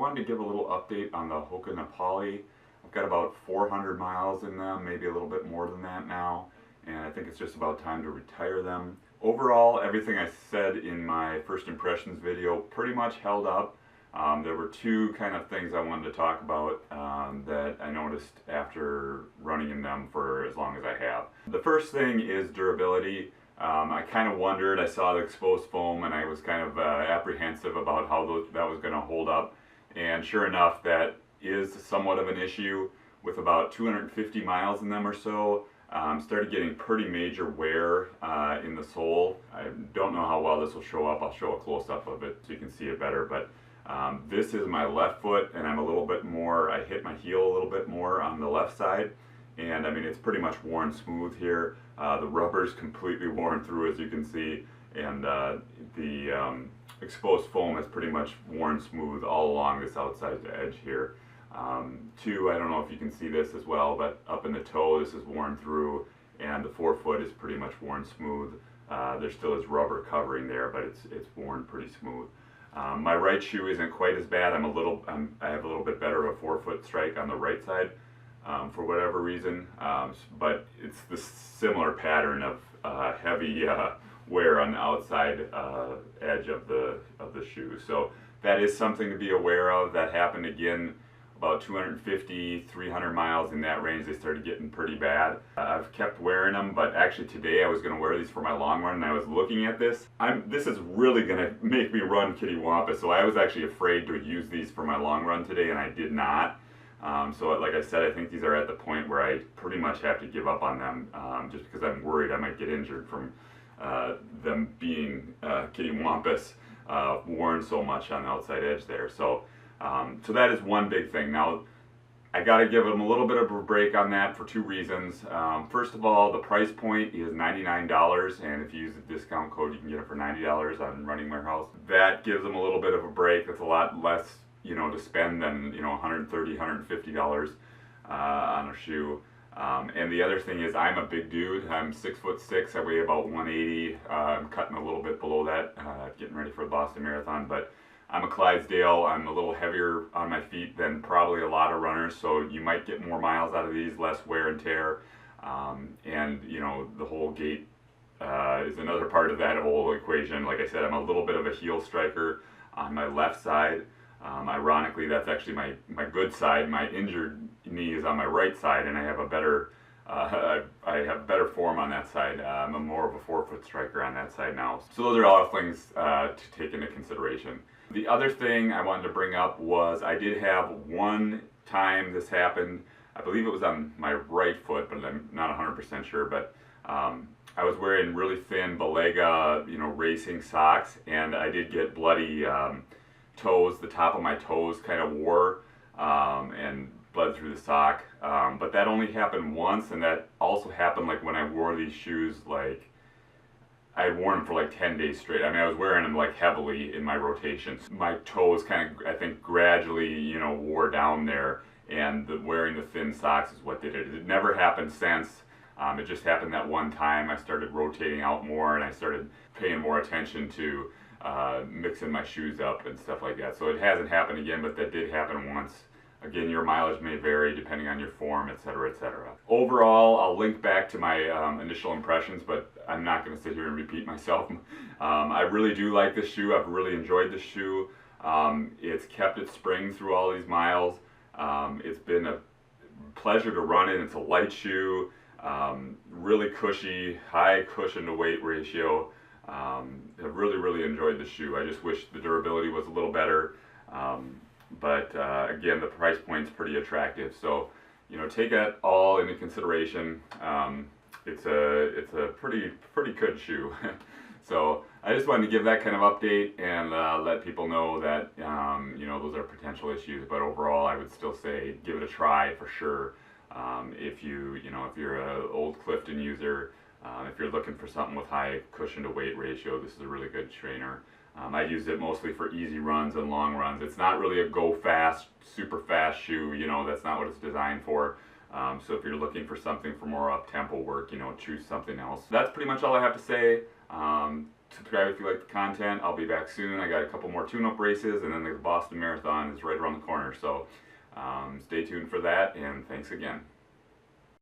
wanted to give a little update on the Hoka Napali. I've got about 400 miles in them, maybe a little bit more than that now, and I think it's just about time to retire them. Overall, everything I said in my first impressions video pretty much held up. There were two kind of things I wanted to talk about that I noticed after running in them for as long as I have. The first thing is durability. I kind of wondered, I saw the exposed foam and I was kind of apprehensive about how that was going to hold up, and sure enough that is somewhat of an issue. With about 250 miles in them or so, started getting pretty major wear in the sole. I don't know how well this will show up. I'll show a close-up of it so you can see it better, but this is my left foot, and I'm a little bit more, I hit my heel a little bit more on the left side, and I mean it's pretty much worn smooth here. The rubber's completely worn through, as you can see, and the exposed foam is pretty much worn smooth all along this outside edge here. Two, I don't know if you can see this as well, but up in the toe this is worn through, and the forefoot is pretty much worn smooth. There still is rubber covering there, but it's worn pretty smooth. My right shoe isn't quite as bad. I have a little bit better of a forefoot strike on the right side for whatever reason, but it's the similar pattern of heavy wear on the outside edge of the shoe. So that is something to be aware of. That happened again about 250, 300 miles in that range. They started getting pretty bad. I've kept wearing them, but actually today I was going to wear these for my long run, and I was looking at this. This is really going to make me run kittywampus, so I was actually afraid to use these for my long run today, and I did not. So like I said, I think these are at the point where I pretty much have to give up on them, just because I'm worried I might get injured from them being kittywampus, worn so much on the outside edge there. So that is one big thing. Now, I got to give them a little bit of a break on that for two reasons. First of all, the price point is $99, and if you use the discount code, you can get it for $90 on Running Warehouse. That gives them a little bit of a break. That's a lot less, to spend than, $130, $150 on a shoe. And the other thing is, I'm a big dude. I'm 6'6". I weigh about 180. I'm cutting a little bit below that, getting ready for the Boston Marathon, but I'm a Clydesdale. I'm a little heavier on my feet than probably a lot of runners, so you might get more miles out of these, less wear and tear. And the whole gait is another part of that whole equation. Like I said, I'm a little bit of a heel striker on my left side. Ironically, that's actually my good side. My injured knee is on my right side, and I have a better I have better form on that side. I'm more of a forefoot striker on that side now. So those are all things to take into consideration. The other thing I wanted to bring up was I did have one time this happened. I believe it was on my right foot, but I'm not 100% sure. But I was wearing really thin Balega, racing socks, and I did get bloody toes. The top of my toes kind of wore and bled through the sock. But that only happened once, and that also happened like when I wore these shoes, like I had worn them for like 10 days straight. I mean, I was wearing them like heavily in my rotations. My toes kind of, I think, gradually, wore down there, and wearing the thin socks is what did it. It never happened since. It just happened that one time. I started rotating out more, and I started paying more attention to mixing my shoes up and stuff like that. So it hasn't happened again, but that did happen once. Again, your mileage may vary depending on your form, etc., etc. Overall, I'll link back to my initial impressions, but I'm not going to sit here and repeat myself. I really do like this shoe. I've really enjoyed this shoe. It's kept its spring through all these miles. It's been a pleasure to run in. It's a light shoe, really cushy, high cushion to weight ratio. I've really, really enjoyed the shoe. I just wish the durability was a little better. But again, the price point's pretty attractive. So, take that all into consideration. It's a pretty good shoe. So I just wanted to give that kind of update and let people know that those are potential issues. But overall, I would still say give it a try for sure. If you're an old Clifton user, if you're looking for something with high cushion to weight ratio, this is a really good trainer. I use it mostly for easy runs and long runs. It's not really a go fast, super fast shoe, that's not what it's designed for. So if you're looking for something for more up-tempo work, choose something else. That's pretty much all I have to say. subscribe if you like the content. I'll be back soon. I got a couple more tune-up races, and then the Boston Marathon is right around the corner. So stay tuned for that, and thanks again.